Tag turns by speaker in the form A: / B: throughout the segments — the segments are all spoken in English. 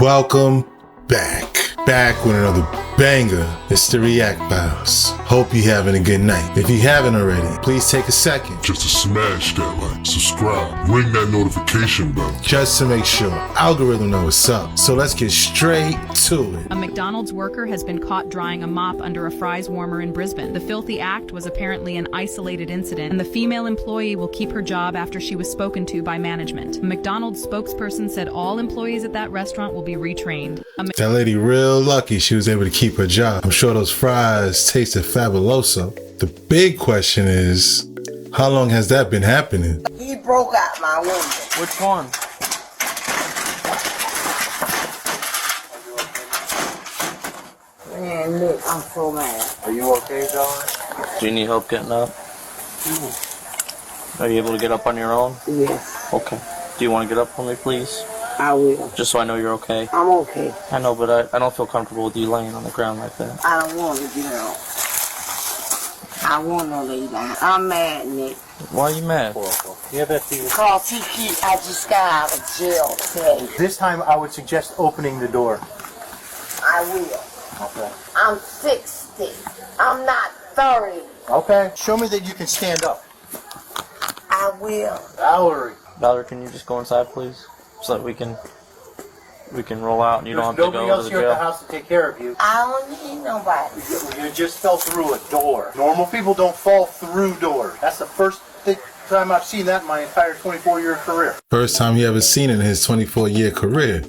A: Welcome back. Back with another banger. It's the React Files. Hope you're having a good night. If you haven't already, please take a second
B: just to smash that like, subscribe, ring that notification bell,
A: just to make sure algorithm know what's up. So let's get straight to it.
C: A McDonald's worker has been caught drying a mop under a fries warmer in Brisbane. The filthy act was apparently an isolated incident, and the female employee will keep her job after she was spoken to by management. A McDonald's spokesperson said all employees at that restaurant will be retrained.
A: That lady real lucky she was able to keep her job. I'm sure those fries tasted fabuloso. The big question is, how long has that been happening?
D: He broke out my window.
E: Which one?
D: Man, look, I'm so mad.
E: Are you okay, John? Do you need help getting up? Are you able to get up on your own?
D: Yes,
E: Okay. Do you want to get up for me, please?
D: I will.
E: Just so I know you're okay.
D: I'm okay.
E: I know, but I don't feel comfortable with you laying on the ground like that.
D: I don't want to get up. I want to lay down. I'm mad, Nick.
E: Why are you mad?
F: Yeah, that's the.
D: Because I just got out of jail today.
F: This time I would suggest opening the door.
D: I will.
F: Okay.
D: I'm 60. I'm not 30.
F: Okay. Show me that you can stand up.
D: I will.
E: Valerie, can you just go inside, please? So that we can roll out and you don't have
F: There's
E: to
F: nobody
E: go
F: else
E: to the
F: here at the
E: jail.
F: house to take care of you.
D: I don't need nobody.
F: You just fell through a door. Normal people don't fall through doors. That's the first time I've seen that in my entire 24-year career.
A: First time he ever seen it in his 24-year career.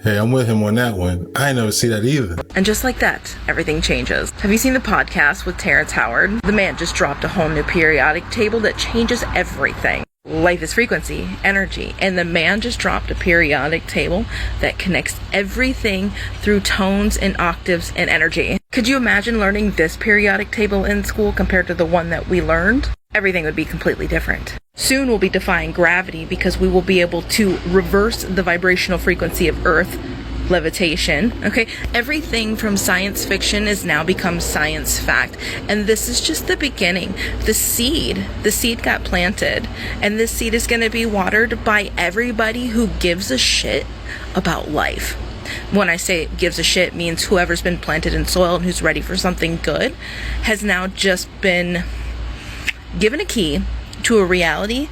A: Hey, I'm with him on that one. I ain't never see that either.
G: And just like that, everything changes. Have you seen the podcast with Terrence Howard? The man just dropped a whole new periodic table that changes everything. Life is frequency, energy, and the man just dropped a periodic table that connects everything through tones and octaves and energy. Could you imagine learning this periodic table in school compared to the one that we learned? Everything would be completely different. Soon we'll be defying gravity because we will be able to reverse the vibrational frequency of Earth, levitation, okay? Everything from science fiction has now become science fact. And this is just the beginning. The seed got planted. And this seed is going to be watered by everybody who gives a shit about life. When I say gives a shit, means whoever's been planted in soil and who's ready for something good has now just been given a key to a reality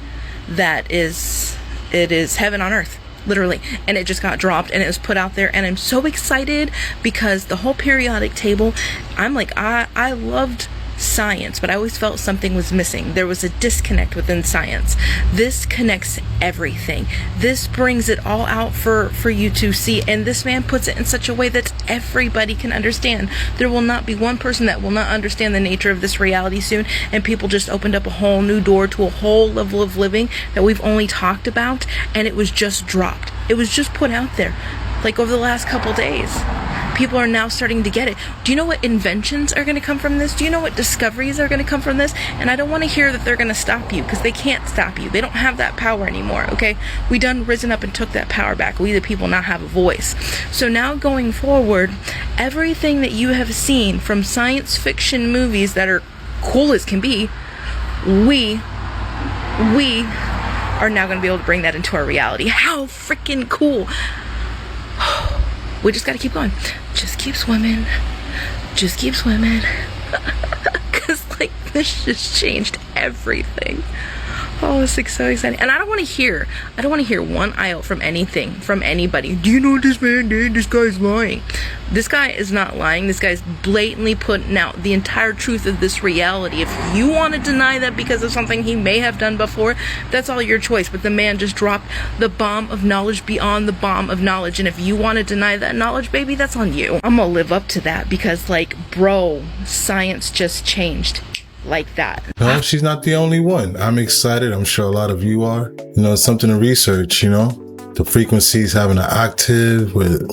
G: that is heaven on earth. Literally. And it just got dropped and it was put out there, and I'm so excited because the whole periodic table, I'm like, I loved science, but I always felt something was missing. There was a disconnect within science. This connects everything. This brings it all out for you to see, and this man puts it in such a way that everybody can understand. There will not be one person that will not understand the nature of this reality soon, and people just opened up a whole new door to a whole level of living that we've only talked about, and it was just dropped. It was just put out there, like over the last couple days. People are now starting to get it. Do you know what inventions are going to come from this? Do you know what discoveries are going to come from this? And I don't want to hear that they're going to stop you, because they can't stop you. They don't have that power anymore, okay? We done risen up and took that power back. We the people now have a voice. So now going forward, everything that you have seen from science fiction movies that are cool as can be, we are now going to be able to bring that into our reality. How freaking cool. We just gotta keep going. Just keep swimming. Just keep swimming. Because, like, this just changed everything. Oh, it's like so exciting. And I don't want to hear one iota from anything, from anybody. Do you know what this man did? This guy's lying. This guy is not lying. This guy's blatantly putting out the entire truth of this reality. If you want to deny that because of something he may have done before, that's all your choice. But the man just dropped the bomb of knowledge beyond the bomb of knowledge. And if you want to deny that knowledge, baby, that's on you. I'm gonna live up to that because, like, bro, science just changed. Like that.
A: No, she's not the only one. I'm excited. I'm sure a lot of you are. You know, it's something to research, you know? The frequencies having an octave with,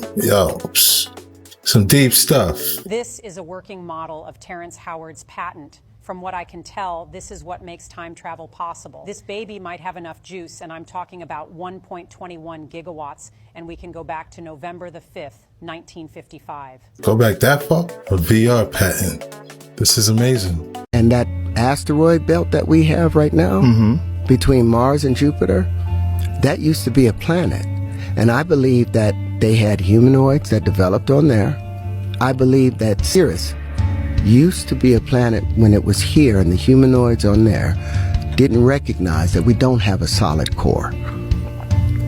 A: some deep stuff.
H: This is a working model of Terrence Howard's patent. From what I can tell, this is what makes time travel possible. This baby might have enough juice, and I'm talking about 1.21 gigawatts, and we can go back to November the 5th, 1955.
A: Go back that far? A VR patent. This is amazing.
I: And that asteroid belt that we have right now, between Mars and Jupiter, that used to be a planet. And I believe that They had humanoids that developed on there. I believe that Sirius used to be a planet when it was here, and the humanoids on there didn't recognize that we don't have a solid core.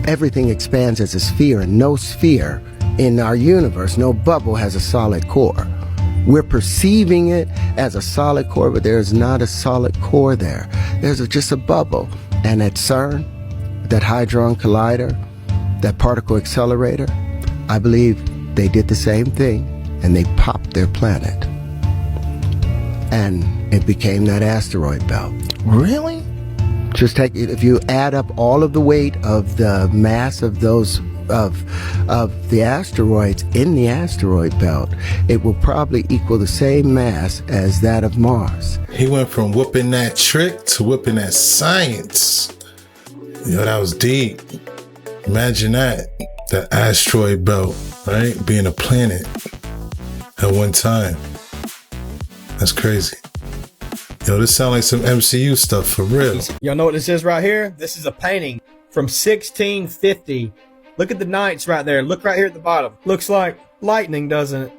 I: Everything expands as a sphere, and no sphere in our universe, no bubble has a solid core. We're perceiving it as a solid core, but there's not a solid core there. There's just a bubble. And at CERN, that Hadron Collider, that particle accelerator, I believe they did the same thing, and they popped their planet. And it became that asteroid belt.
J: Really?
I: Just take it, if you add up all of the weight of the mass of those of the asteroids in the asteroid belt, it will probably equal the same mass as that of Mars.
A: He went from whipping that trick to whipping that science. Yo, that was deep. Imagine that asteroid belt, right? Being a planet at one time. That's crazy. Yo, this sounds like some MCU stuff for real.
J: Y'all know what this is right here? This is a painting from 1650. Look at the knights right there. Look right here at the bottom. Looks like lightning, doesn't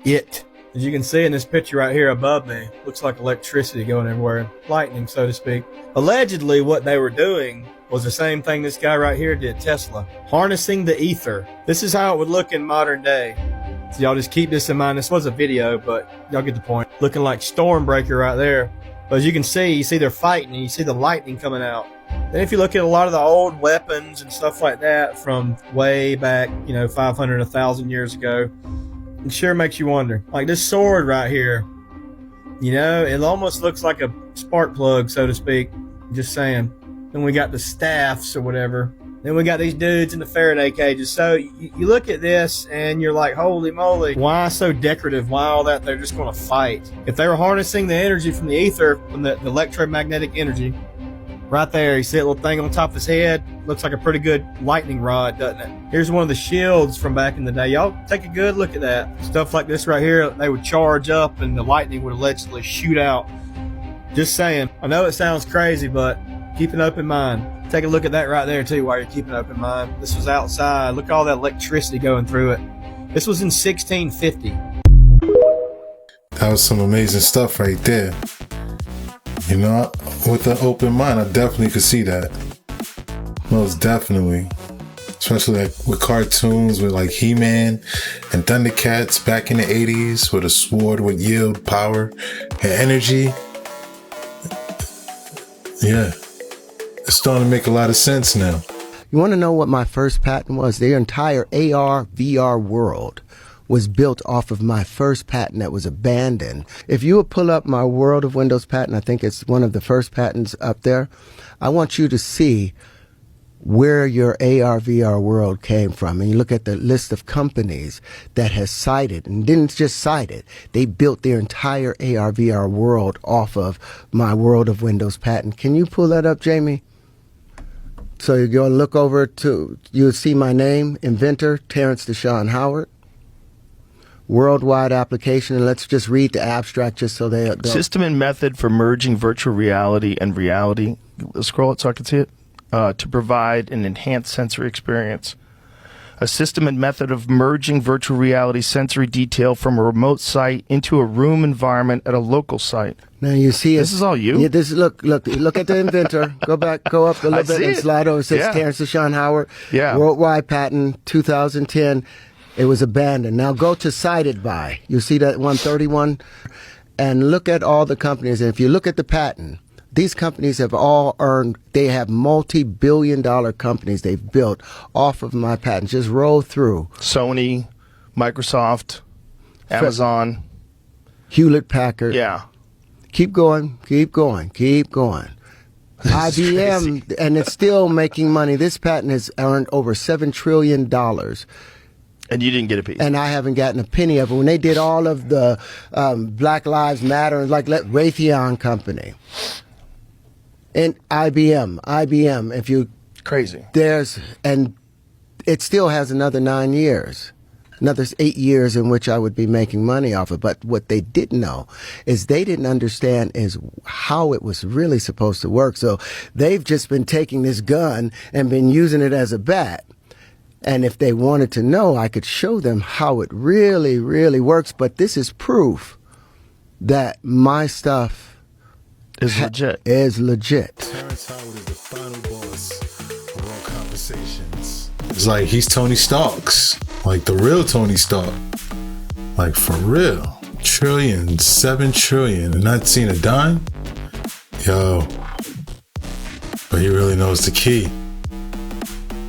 J: it? As you can see in this picture right here above me, looks like electricity going everywhere. Lightning, so to speak. Allegedly, what they were doing was the same thing this guy right here did, Tesla. Harnessing the ether. This is how it would look in modern day. So y'all just keep this in mind. This was a video, but y'all get the point. Looking like Stormbreaker right there. But as you can see, you see they're fighting and you see the lightning coming out. Then if you look at a lot of the old weapons and stuff like that from way back, 500, 1,000 years ago, it sure makes you wonder. Like this sword right here, it almost looks like a spark plug, so to speak. Just saying. Then we got the staffs or whatever. Then we got these dudes in the Faraday cages. So you look at this and you're like, holy moly, why so decorative? Why all that? They're just going to fight. If they were harnessing the energy from the ether, from the electromagnetic energy, right there, you see that little thing on top of his head? Looks like a pretty good lightning rod, doesn't it? Here's one of the shields from back in the day. Y'all take a good look at that. Stuff like this right here, they would charge up and the lightning would allegedly shoot out. Just saying. I know it sounds crazy, but keep an open mind. Take a look at that right there too while you're keeping an open mind. This was outside. Look at all that electricity going through it. This was in 1650.
A: That was some amazing stuff right there. With an open mind, I definitely could see that. Most definitely. Especially like with cartoons with like He-Man and Thundercats back in the 80s, where the sword would yield power and energy. Yeah. It's starting to make a lot of sense now.
I: You want to know what my first patent was? The entire AR, VR world was built off of my first patent that was abandoned. If you would pull up my World of Windows patent, I think it's one of the first patents up there. I want you to see where your AR, VR world came from. And you look at the list of companies that has cited, and didn't just cite it, they built their entire AR, VR world off of my World of Windows patent. Can you pull that up, Jamie? So you go look over to, you'll see my name, inventor, Terrence Deshaun Howard. Worldwide application, and let's just read the abstract just so they'll...
K: System and method for merging virtual reality and reality. Scroll it so I can see it. To provide an enhanced sensory experience. A system and method of merging virtual reality sensory detail from a remote site into a room environment at a local site.
I: Now you see
K: this is all you.
I: Yeah, this look at the inventor. Go up a little bit and slide over. It says Terrence Deshaun Howard.
K: Yeah.
I: Worldwide patent 2010. It was abandoned. Now go to cited by. You see that 131, and look at all the companies. And if you look at the patent, these companies have all earned. They have multi-billion-dollar companies they've built off of my patent. Just roll through.
K: Sony, Microsoft, Amazon,
I: Hewlett Packard.
K: Yeah.
I: Keep going, keep going, keep going. IBM, and it's still making money. This patent has earned over $7 trillion.
K: And you didn't get a piece.
I: And I haven't gotten a penny of it. When they did all of the Black Lives Matter, like Raytheon Company. And IBM, if you...
K: Crazy.
I: And it still has another 9 years. Another 8 years in which I would be making money off it. But what they didn't know is they didn't understand is how it was really supposed to work. So they've just been taking this gun and been using it as a bat. And if they wanted to know, I could show them how it really, really works. But this is proof that my stuff
K: is legit.
I: Is legit.
A: Terrence Howard is the final boss of all conversations. It's like he's Tony Stark's, like the real Tony Stark, like for real. Trillion, 7 trillion, and not seen a dime. Yo, but he really knows the key.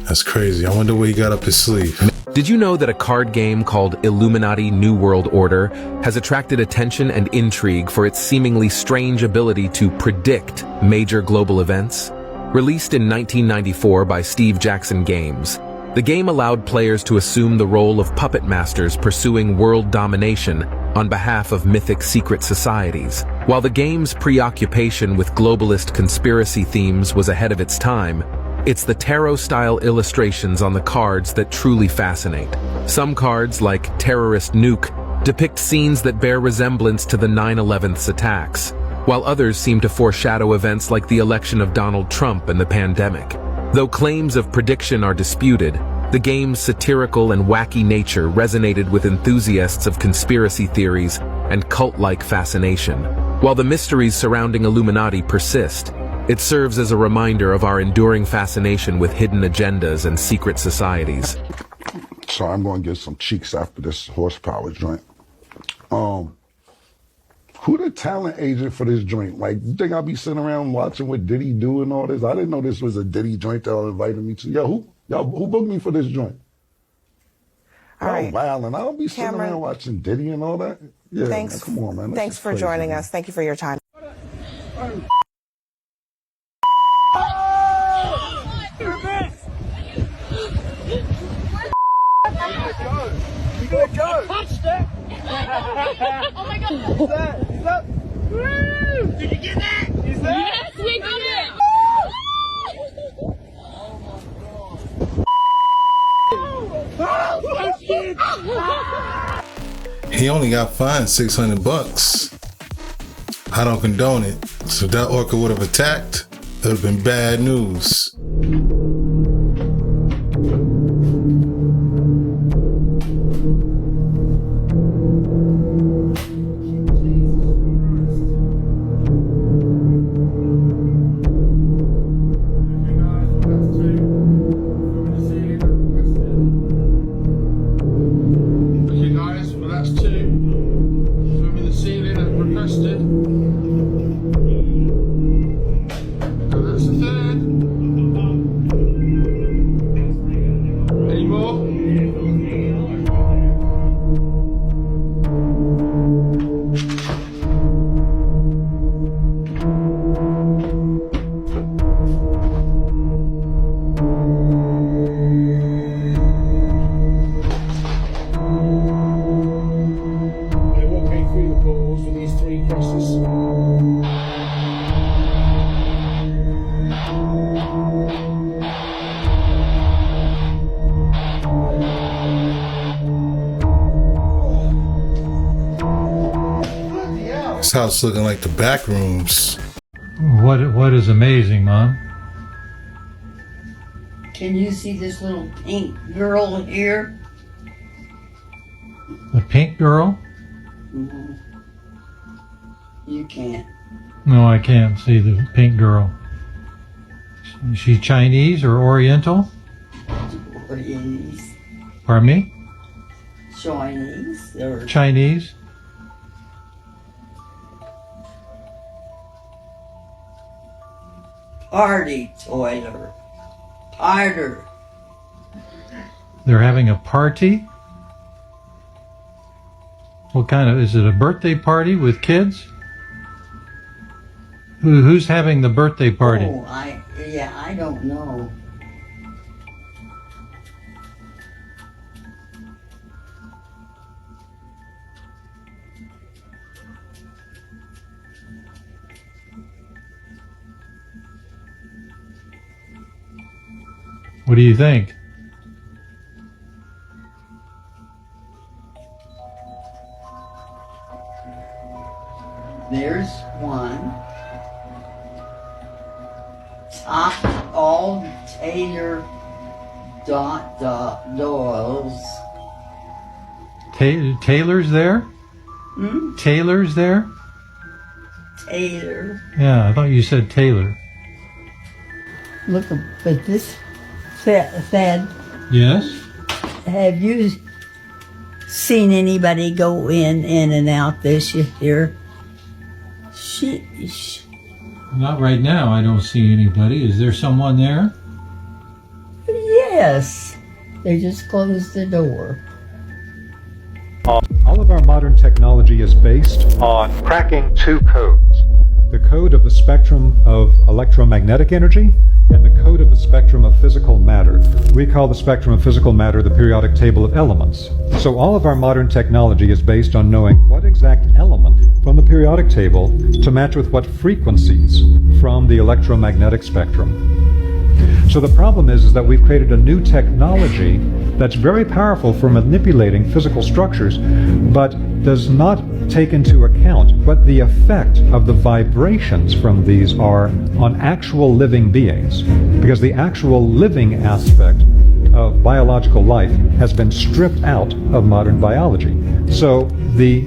A: That's crazy. I wonder what he got up his sleeve.
L: Did you know that a card game called Illuminati New World Order has attracted attention and intrigue for its seemingly strange ability to predict major global events? Released in 1994 by Steve Jackson Games, the game allowed players to assume the role of puppet masters pursuing world domination on behalf of mythic secret societies. While the game's preoccupation with globalist conspiracy themes was ahead of its time, it's the tarot-style illustrations on the cards that truly fascinate. Some cards, like Terrorist Nuke, depict scenes that bear resemblance to the 9/11's attacks, while others seem to foreshadow events like the election of Donald Trump and the pandemic. Though claims of prediction are disputed, the game's satirical and wacky nature resonated with enthusiasts of conspiracy theories and cult-like fascination. While the mysteries surrounding Illuminati persist, it serves as a reminder of our enduring fascination with hidden agendas and secret societies.
B: So I'm going to get some cheeks after this horsepower joint. Who the talent agent for this joint? Like, you think I'll be sitting around watching what Diddy do and all this? I didn't know this was a Diddy joint that y'all invited me to. Yo, who booked me for this joint?
M: All right.
B: Wow, and I'll be sitting around watching Diddy and all that? Yeah,
M: thanks.
B: Man, come on, man.
M: Thanks for joining us. Thank you for your time.
N: You gotta go. Touched it. Oh my God. Is that? Woo! Did you get that? Is that? Yes, we got it.
A: He only got fined $600. I don't condone it. So if that orca would have attacked, it would have been bad news. This house looking like the back rooms.
O: What is amazing, Mom?
D: Can you see this little pink girl here?
O: The pink girl?
D: Mm-hmm. You can't.
O: No, I can't see the pink girl. Is she Chinese or Oriental?
D: Chinese.
O: Pardon me?
D: Chinese. Or
O: Chinese?
D: party toiler. Harder.
O: They're having a party? What kind of, is it a birthday party with kids? Who's having the birthday party?
D: Oh, I don't know.
O: What do you think?
D: There's one. Top all Taylor Doors.
O: Taylor's there? Taylor's there?
D: Taylor.
O: Yeah, I thought you said Taylor.
D: Look, but this said,
O: Yes?
D: have you seen anybody go in and out this year? Sheesh.
O: Not right now. I don't see anybody. Is there someone there?
D: Yes. They just closed the door.
P: All of our modern technology is based on cracking two codes. The code of the spectrum of electromagnetic energy and the code of the spectrum of physical matter. We call the spectrum of physical matter the periodic table of elements. So all of our modern technology is based on knowing what exact element from the periodic table to match with what frequencies from the electromagnetic spectrum. So the problem is that we've created a new technology that's very powerful for manipulating physical structures, but does not take into account what the effect of the vibrations from these are on actual living beings, because the actual living aspect of biological life has been stripped out of modern biology. So the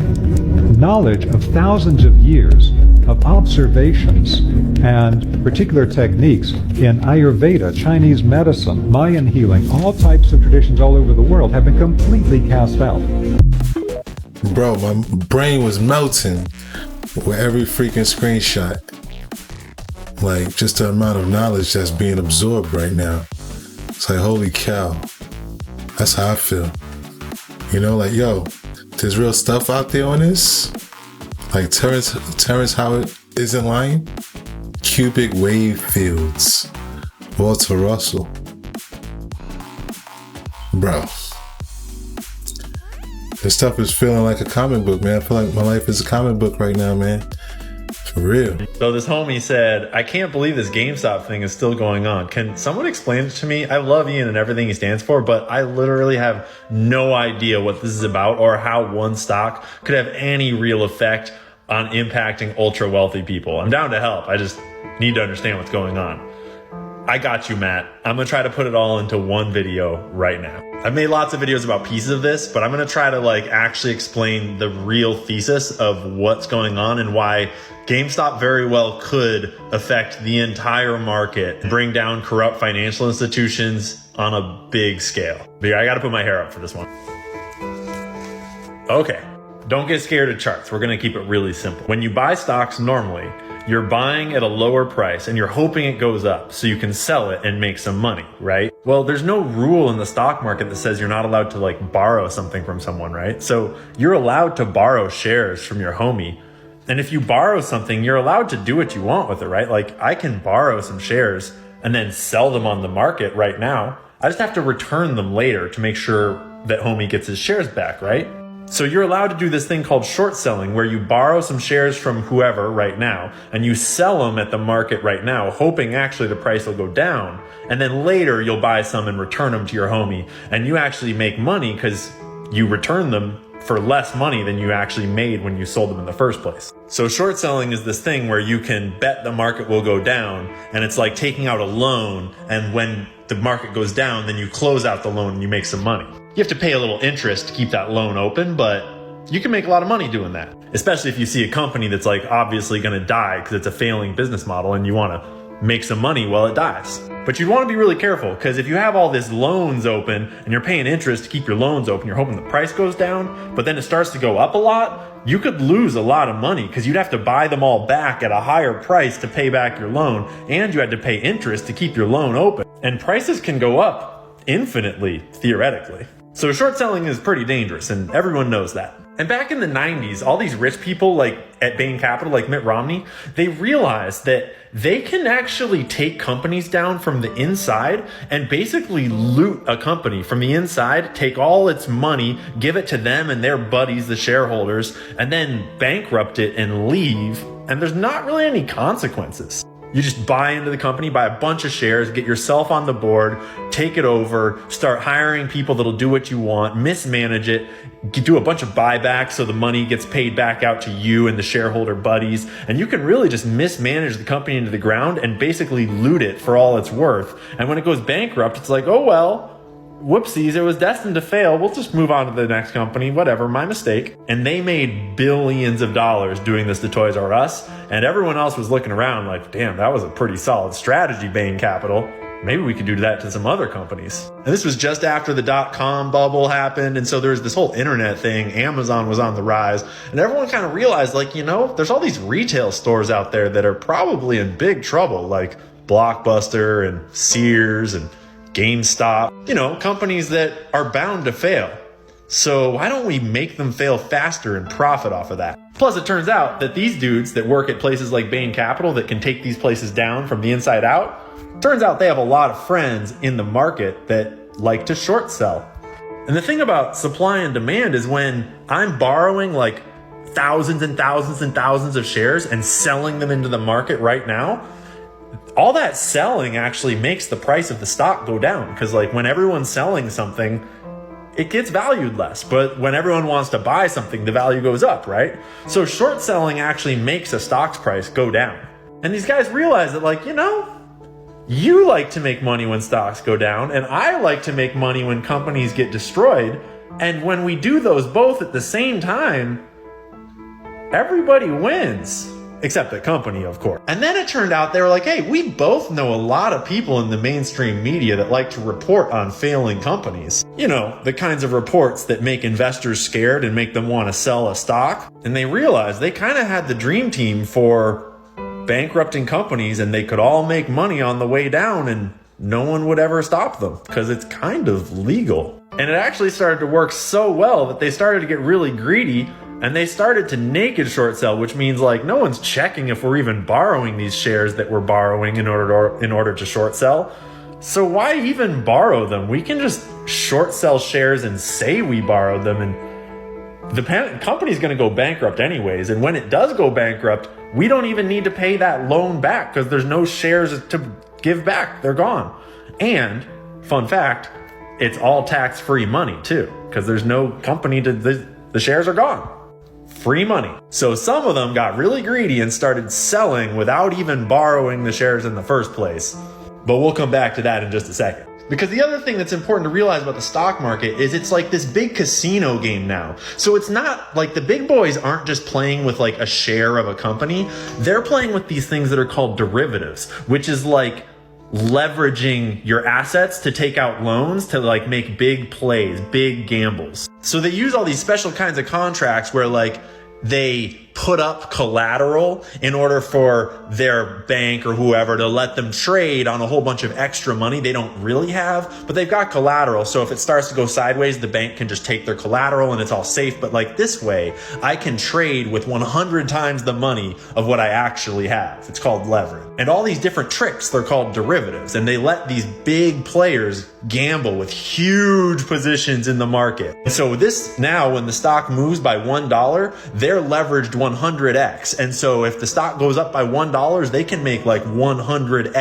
P: knowledge of thousands of years of observations and particular techniques in Ayurveda, Chinese medicine, Mayan healing, all types of traditions all over the world have been completely cast out.
A: Bro, my brain was melting with every freaking screenshot. Like, just the amount of knowledge that's being absorbed right now. It's like, holy cow. That's how I feel. You know, like, yo, there's real stuff out there on this. Like Terrence Howard isn't lying. Cubic wave fields. Walter Russell. Bro. This stuff is feeling like a comic book, man. I feel like my life is a comic book right now, man. For real.
Q: So this homie said, I can't believe this GameStop thing is still going on. Can someone explain it to me? I love Ian and everything he stands for, but I literally have no idea what this is about or how one stock could have any real effect on impacting ultra wealthy people. I'm down to help. I just need to understand what's going on. I got you, Matt. I'm gonna try to put it all into one video right now. I've made lots of videos about pieces of this, but I'm gonna try to actually explain the real thesis of what's going on and why GameStop very well could affect the entire market, bring down corrupt financial institutions on a big scale. But I gotta put my hair up for this one. Okay, don't get scared of charts. We're gonna keep it really simple. When you buy stocks normally, you're buying at a lower price and you're hoping it goes up so you can sell it and make some money, right? Well, there's no rule in the stock market that says you're not allowed to borrow something from someone, right? So you're allowed to borrow shares from your homie. And if you borrow something, you're allowed to do what you want with it, right? Like, I can borrow some shares and then sell them on the market right now. I just have to return them later to make sure that homie gets his shares back, right? So you're allowed to do this thing called short selling, where you borrow some shares from whoever right now and you sell them at the market right now, hoping actually the price will go down. And then later you'll buy some and return them to your homie, and you actually make money because you return them for less money than you actually made when you sold them in the first place. So short selling is this thing where you can bet the market will go down, and it's like taking out a loan, and when the market goes down, then you close out the loan and you make some money. You have to pay a little interest to keep that loan open, but you can make a lot of money doing that. Especially if you see a company that's obviously gonna die because it's a failing business model and you wanna make some money while it dies. But you'd wanna be really careful, because if you have all these loans open and you're paying interest to keep your loans open, you're hoping the price goes down, but then it starts to go up a lot, you could lose a lot of money because you'd have to buy them all back at a higher price to pay back your loan, and you had to pay interest to keep your loan open. And prices can go up infinitely, theoretically. So short selling is pretty dangerous, and everyone knows that. And back in the 90s, all these rich people at Bain Capital, like Mitt Romney, they realized that they can actually take companies down from the inside and basically loot a company from the inside, take all its money, give it to them and their buddies, the shareholders, and then bankrupt it and leave. And there's not really any consequences. You just buy into the company, buy a bunch of shares, get yourself on the board, take it over, start hiring people that'll do what you want, mismanage it, do a bunch of buybacks so the money gets paid back out to you and the shareholder buddies. And you can really just mismanage the company into the ground and basically loot it for all it's worth. And when it goes bankrupt, it's like, oh well, whoopsies, it was destined to fail. We'll just move on to the next company, whatever, my mistake. And they made billions of dollars doing this to Toys R Us. And everyone else was looking around like, damn, that was a pretty solid strategy, Bain Capital. Maybe we could do that to some other companies. And this was just after the dot-com bubble happened. And so there's this whole internet thing. Amazon was on the rise. And everyone kind of realized, like, you know, there's all these retail stores out there that are probably in big trouble, like Blockbuster and Sears and GameStop, you know, companies that are bound to fail. So why don't we make them fail faster and profit off of that? Plus, it turns out that these dudes that work at places like Bain Capital that can take these places down from the inside out, turns out they have a lot of friends in the market that like to short sell. And the thing about supply and demand is when I'm borrowing like thousands and thousands and thousands of shares and selling them into the market right now, all that selling actually makes the price of the stock go down. Because like when everyone's selling something, it gets valued less. But when everyone wants to buy something, the value goes up, right? So short selling actually makes a stock's price go down. And these guys realize that, like, you know, you like to make money when stocks go down, and I like to make money when companies get destroyed. And when we do those both at the same time, everybody wins. Except the company, of course. And then it turned out they were like, hey, we both know a lot of people in the mainstream media that like to report on failing companies. You know, the kinds of reports that make investors scared and make them want to sell a stock. And they realized they kind of had the dream team for bankrupting companies, and they could all make money on the way down and no one would ever stop them because it's kind of legal. And it actually started to work so well that they started to get really greedy. And they started to naked short sell, which means like no one's checking if we're even borrowing these shares that we're borrowing in order to short sell. So why even borrow them? We can just short sell shares and say we borrowed them, and the company's going to go bankrupt anyways. And when it does go bankrupt, we don't even need to pay that loan back because there's no shares to give back. They're gone. And fun fact, it's all tax-free money too, because there's no company the shares are gone. Free money. So some of them got really greedy and started selling without even borrowing the shares in the first place. But we'll come back to that in just a second. Because the other thing that's important to realize about the stock market is it's like this big casino game now. So it's not like the big boys aren't just playing with like a share of a company. They're playing with these things that are called derivatives, which is like leveraging your assets to take out loans to like make big plays, big gambles. So they use all these special kinds of contracts where like they put up collateral in order for their bank or whoever to let them trade on a whole bunch of extra money they don't really have, but they've got collateral. So if it starts to go sideways, the bank can just take their collateral and it's all safe. But like this way, I can trade with 100 times the money of what I actually have. It's called leverage. And all these different tricks, they're called derivatives. And they let these big players gamble with huge positions in the market. And so this now, when the stock moves by $1, they're leveraged 100x. And so if the stock goes up by $1, they can make like 100x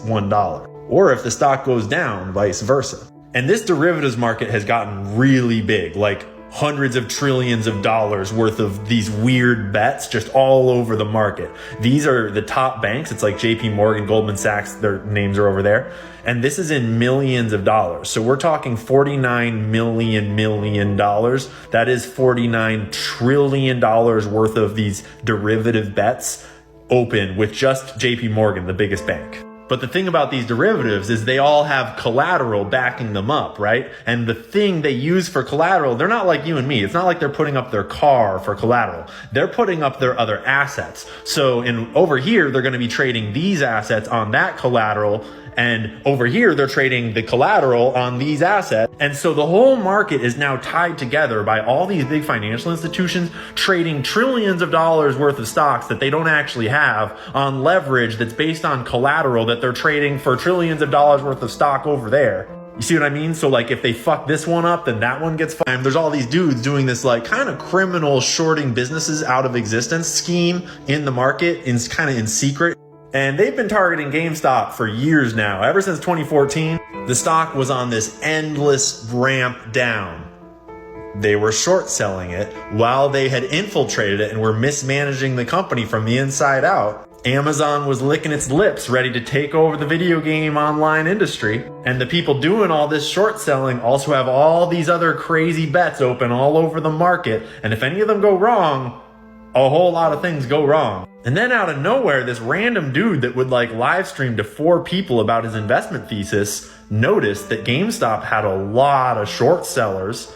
Q: $1. Or if the stock goes down, vice versa. And this derivatives market has gotten really big, like hundreds of trillions of dollars worth of these weird bets just all over the market. These are the top banks. It's like JP Morgan, Goldman Sachs, their names are over there. And this is in millions of dollars. So we're talking $49 million. That is $49 trillion worth of these derivative bets open with just JP Morgan, the biggest bank. But the thing about these derivatives is they all have collateral backing them up, right? And the thing they use for collateral, they're not like you and me. It's not like they're putting up their car for collateral. They're putting up their other assets. So over here, they're going to be trading these assets on that collateral. And over here, they're trading the collateral on these assets. And so the whole market is now tied together by all these big financial institutions trading trillions of dollars worth of stocks that they don't actually have on leverage that's based on collateral that they're trading for trillions of dollars worth of stock over there. You see what I mean? So like if they fuck this one up, then that one gets fined. There's all these dudes doing this like kind of criminal shorting businesses out of existence scheme in the market, kind of in secret. And they've been targeting GameStop for years now. Ever since 2014, the stock was on this endless ramp down. They were short selling it while they had infiltrated it and were mismanaging the company from the inside out. Amazon was licking its lips ready to take over the video game online industry. And the people doing all this short selling also have all these other crazy bets open all over the market. And if any of them go wrong, a whole lot of things go wrong. And then out of nowhere, this random dude that would like live stream to 4 people about his investment thesis noticed that GameStop had a lot of short sellers,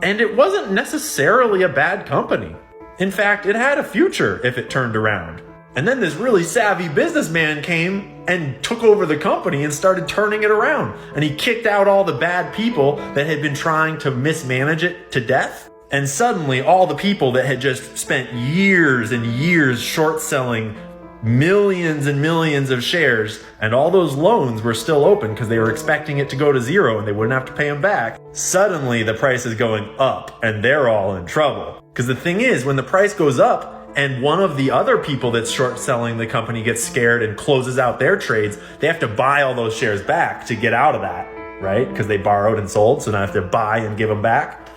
Q: and it wasn't necessarily a bad company. In fact, it had a future if it turned around. And then this really savvy businessman came and took over the company and started turning it around. And he kicked out all the bad people that had been trying to mismanage it to death. And suddenly all the people that had just spent years and years short selling millions and millions of shares, and all those loans were still open because they were expecting it to go to zero and they wouldn't have to pay them back. Suddenly the price is going up and they're all in trouble. Because the thing is, when the price goes up and one of the other people that's short selling the company gets scared and closes out their trades, they have to buy all those shares back to get out of that, right? Because they borrowed and sold, so now they have to buy and give them back.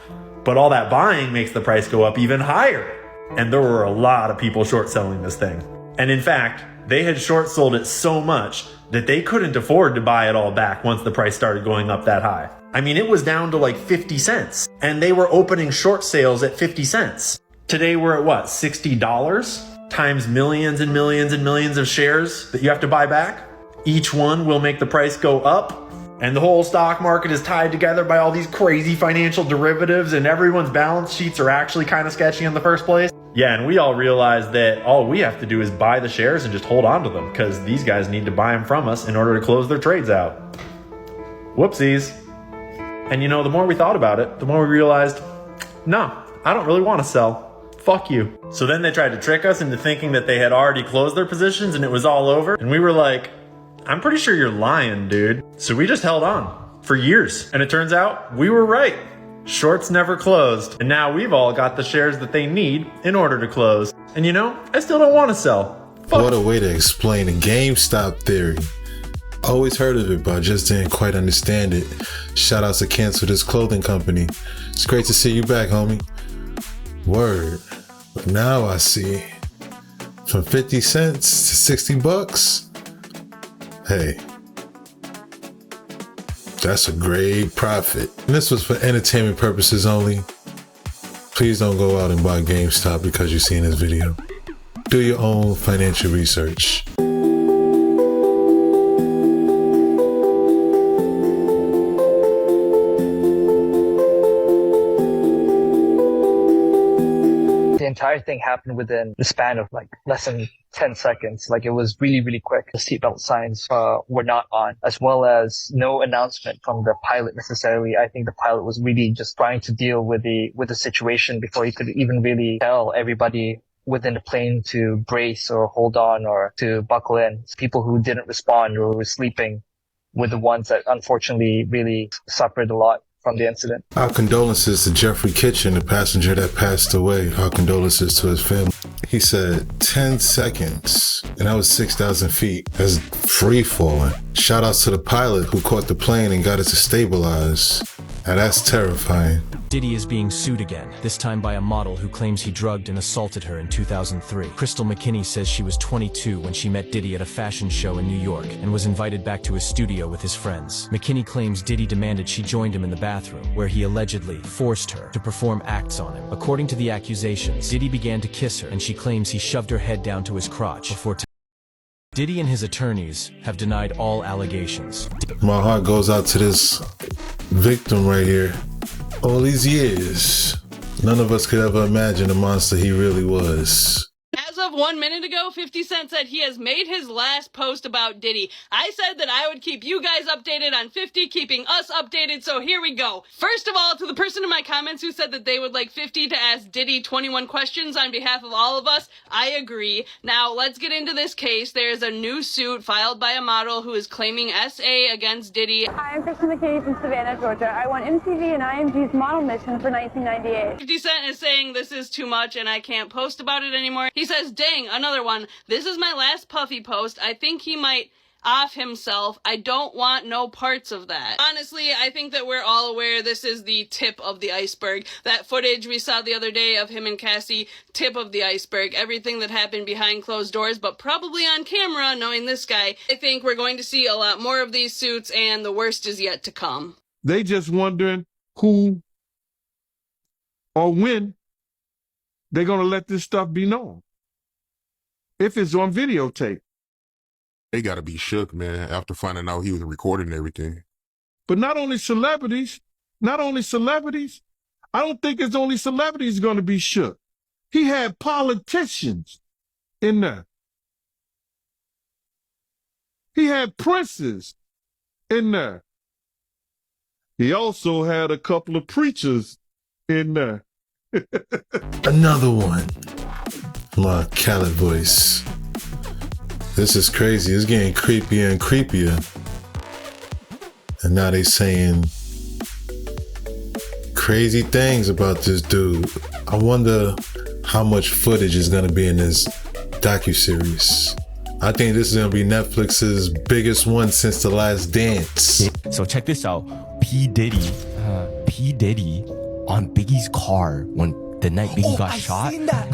Q: But all that buying makes the price go up even higher. And there were a lot of people short selling this thing. And in fact, they had short sold it so much that they couldn't afford to buy it all back once the price started going up that high. I mean, it was down to like 50 cents and they were opening short sales at 50 cents. Today we're at what, $60 times millions and millions and millions of shares that you have to buy back? Each one will make the price go up. And the whole stock market is tied together by all these crazy financial derivatives, and everyone's balance sheets are actually kind of sketchy in the first place. Yeah, and we all realize that all we have to do is buy the shares and just hold on to them because these guys need to buy them from us in order to close their trades out. Whoopsies. And you know, the more we thought about it, the more we realized, no, I don't really want to sell. Fuck you. So then they tried to trick us into thinking that they had already closed their positions and it was all over. And we were like, I'm pretty sure you're lying, dude. So we just held on for years. And it turns out we were right. Shorts never closed. And now we've all got the shares that they need in order to close. And you know, I still don't want to sell. Fuck.
A: What a way to explain the GameStop theory. Always heard of it, but I just didn't quite understand it. Shout out to Cancel This Clothing Company. It's great to see you back, homie. Word. But now I see. From 50 cents to 60 bucks. Hey, that's a great profit. And this was for entertainment purposes only. Please don't go out and buy GameStop because you've seen this video. Do your own financial research.
R: The entire thing happened within the span of like less than 10 seconds. Like it was really, really quick. The seatbelt signs were not on, as well as no announcement from the pilot necessarily. I think the pilot was really just trying to deal with the situation before he could even really tell everybody within the plane to brace or hold on or to buckle in. People who didn't respond or were sleeping were the ones that unfortunately really suffered a lot from the incident.
A: Our condolences to Jeffrey Kitchen, the passenger that passed away. Our condolences to his family. He said 10 seconds, and that was 6,000 feet. That's free falling. Shout outs to the pilot who caught the plane and got it to stabilize. Now that's terrifying.
S: Diddy is being sued again, this time by a model who claims he drugged and assaulted her in 2003. Crystal McKinney says she was 22 when she met Diddy at a fashion show in New York and was invited back to his studio with his friends. McKinney claims Diddy demanded she joined him in the bathroom, where he allegedly forced her to perform acts on him. According to the accusations, Diddy began to kiss her, and she claims he shoved her head down to his crotch before Diddy and his attorneys have denied all allegations.
A: My heart goes out to this victim right here. All these years, none of us could ever imagine the monster he really was.
T: As of 1 minute ago, 50 Cent said he has made his last post about Diddy. I said that I would keep you guys updated on 50, keeping us updated, so here we go. First of all, to the person in my comments who said that they would like 50 to ask Diddy 21 questions on behalf of all of us, I agree. Now, let's get into this case. There's a new suit filed by a model who is claiming SA against Diddy.
U: Hi, I'm Kristen McKinney from Savannah, Georgia. I won MTV and IMG's model mission for 1998.
T: 50 Cent is saying this is too much and I can't post about it anymore. He says, dang, another one. This is my last Puffy post. I think he might off himself. I don't want no parts of that. Honestly, I think that we're all aware this is the tip of the iceberg. That footage we saw the other day of him and Cassie, tip of the iceberg. Everything that happened behind closed doors, but probably on camera, knowing this guy. I think we're going to see a lot more of these suits, and the worst is yet to come.
C: They just wondering who or when they're going to let this stuff be known. If it's on videotape.
V: They got to be shook, man, after finding out he was recording everything.
C: But not only celebrities, I don't think it's only celebrities going to be shook. He had politicians in there. He had princes in there. He also had a couple of preachers in there.
A: Another one. My Khaled voice. This is crazy. It's getting creepier and creepier. And now they saying crazy things about this dude. I wonder how much footage is going to be in this docuseries. I think this is going to be Netflix's biggest one since The Last Dance.
W: So check this out. P. Diddy on Biggie's car when the night Biggie got shot,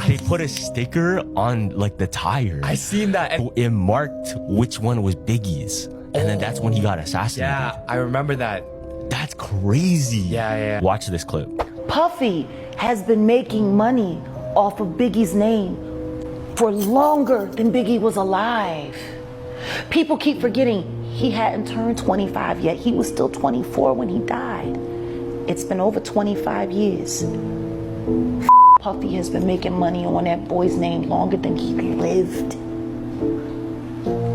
W: they put a sticker on like the tire. I seen that. And it marked which one was Biggie's. And then that's when he got assassinated. Yeah, I remember that. That's crazy. Yeah. Watch this clip.
X: Puffy has been making money off of Biggie's name for longer than Biggie was alive. People keep forgetting he hadn't turned 25 yet. He was still 24 when he died. It's been over 25 years. Puffy has been making money on that boy's name longer than he lived.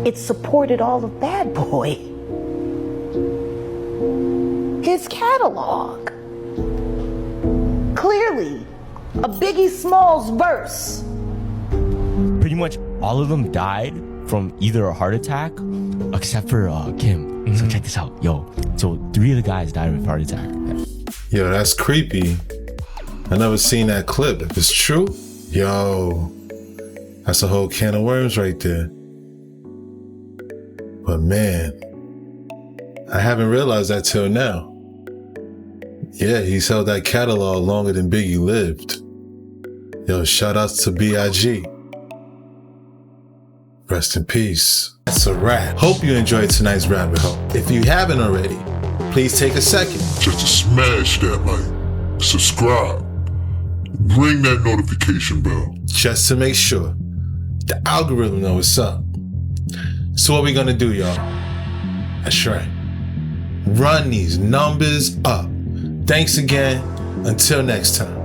X: It supported all of Bad Boy. His catalog. Clearly, a Biggie Smalls verse.
W: Pretty much all of them died from either a heart attack, except for Kim. So check this out. Yo, so 3 of the guys died of a heart attack.
A: Yo, that's creepy. I never seen that clip. If it's true, yo, that's a whole can of worms right there. But man, I haven't realized that till now. Yeah, he's held that catalog longer than Biggie lived. Yo, shout outs to B.I.G. Rest in peace. That's a wrap. Hope you enjoyed tonight's rabbit hole. If you haven't already, please take a second
V: just to smash that like, subscribe, ring that notification bell,
A: just to make sure the algorithm knows what's up. So what we gonna do, y'all? That's right. Run these numbers up. Thanks again. Until next time.